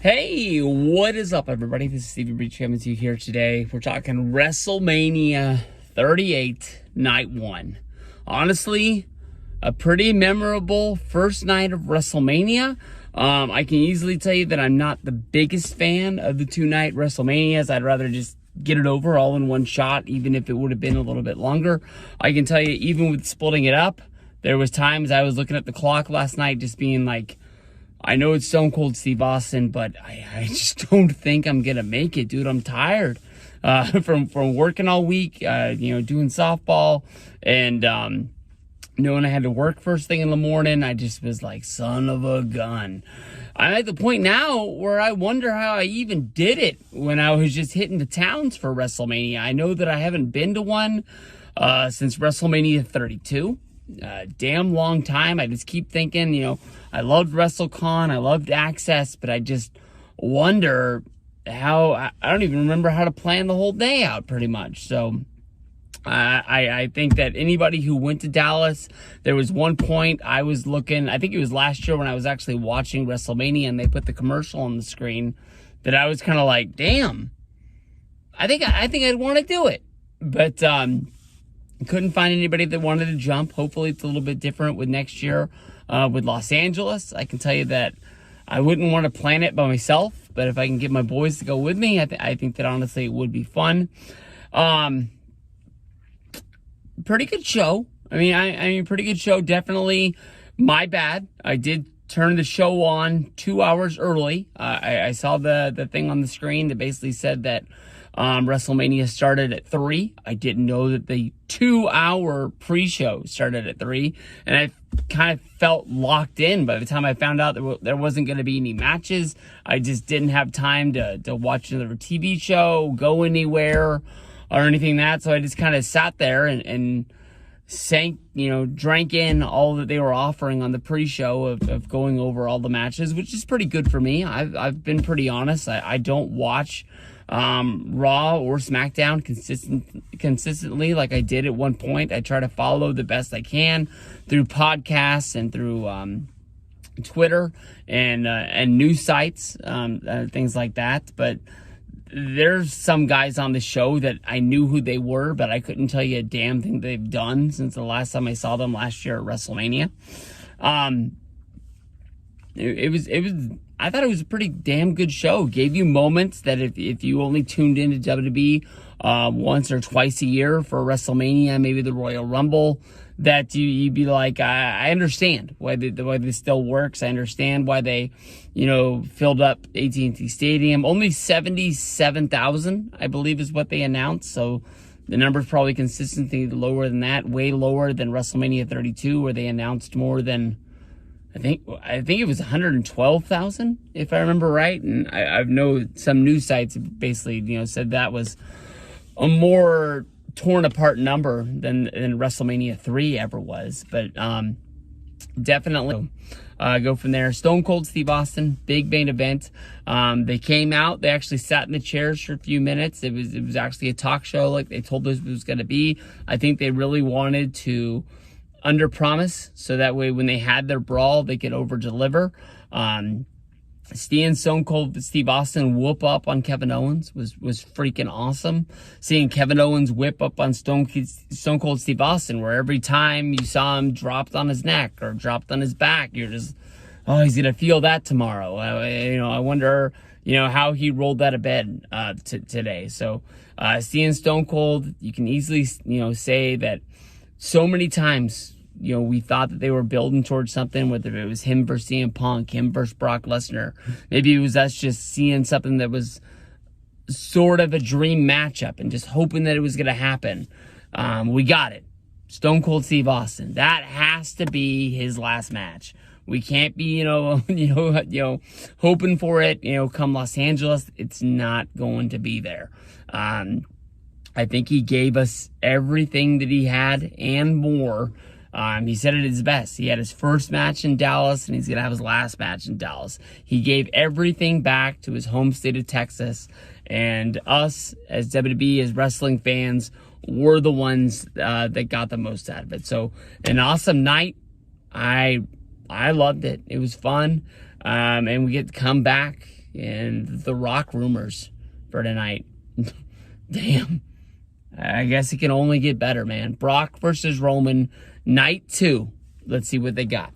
Hey, what is up, everybody? This is Stevie Breach coming to you here today. We're talking Wrestlemania 38, Night 1. Honestly, a pretty memorable first night of Wrestlemania. I can easily tell you that I'm not the biggest fan of the two-night Wrestlemanias. I'd rather just get it over all in one shot, even if it would have been a little bit longer. I can tell you, even with splitting it up, there was times I was looking at the clock last night just being like, I know it's Stone Cold Steve Austin, but I just don't think I'm going to make it, dude. I'm tired from working all week, doing softball, and knowing I had to work first thing in the morning. I just was like, son of a gun. I'm at the point now where I wonder how I even did it when I was just hitting the towns for WrestleMania. I know that I haven't been to one since WrestleMania 32. Damn long time. I just keep thinking, I loved WrestleCon, I loved Access, but I just wonder how, I don't even remember how to plan the whole day out pretty much. So I think that anybody who went to Dallas, there was one point I was looking, I think it was last year when I was actually watching WrestleMania and they put the commercial on the screen, that I was kind of like, damn, I think I'd want to do it. But couldn't find anybody that wanted to jump. Hopefully it's a little bit different with next year with Los Angeles. I can tell you that I wouldn't want to plan it by myself, but if I can get my boys to go with me, I think that honestly it would be fun. Pretty good show. I mean, pretty good show. Definitely my bad. I did turn the show on 2 hours early. I saw the thing on the screen that basically said that WrestleMania started at 3. I didn't know that the 2-hour pre-show started at 3, and I kind of felt locked in by the time I found out that there wasn't going to be any matches. I just didn't have time to watch another TV show, go anywhere, or anything like that. So I just kind of sat there and drank in all that they were offering on the pre-show of going over all the matches, which is pretty good for me. I've been pretty honest. I don't watch Raw or SmackDown consistently like I did at one point. I try to follow the best I can through podcasts and through Twitter and news sites, things like that. But there's some guys on the show that I knew who they were, but I couldn't tell you a damn thing they've done since the last time I saw them last year at WrestleMania. I thought it was a pretty damn good show. Gave you moments that if you only tuned into WWE once or twice a year for WrestleMania, maybe the Royal Rumble, that you'd be like, I understand why this still works. I understand why they, filled up AT&T Stadium. Only 77,000, I believe, is what they announced. So the number's probably consistently lower than that, way lower than WrestleMania 32, where they announced more than, I think it was 112,000, if I remember right. And I know some news sites basically, said that was a more torn apart number than WrestleMania 3 ever was. But definitely go from there. Stone Cold Steve Austin, big main event. They came out. They actually sat in the chairs for a few minutes. It was actually a talk show like they told us it was going to be. I think they really wanted to under promise, so that way when they had their brawl, they could over deliver. Seeing Stone Cold Steve Austin whoop up on Kevin Owens was freaking awesome. Seeing Kevin Owens whip up on Stone Cold Steve Austin, where every time you saw him dropped on his neck or dropped on his back, you're just, oh, he's gonna feel that tomorrow. I wonder, how he rolled that of bed today. So seeing Stone Cold, you can easily, say that so many times, we thought that they were building towards something, whether it was him versus CM Punk, him versus Brock Lesnar. Maybe it was us just seeing something that was sort of a dream matchup and just hoping that it was going to happen. We got it. Stone Cold Steve Austin. That has to be his last match. We can't be, hoping for it, come Los Angeles. It's not going to be there. I think he gave us everything that he had and more. He said it his best. He had his first match in Dallas, and he's going to have his last match in Dallas. He gave everything back to his home state of Texas, and us, as WWE, as wrestling fans, were the ones that got the most out of it. So, an awesome night. I loved it. It was fun. And we get to come back and The Rock rumors for tonight. Damn. I guess it can only get better, man. Brock versus Roman, night 2. Let's see what they got.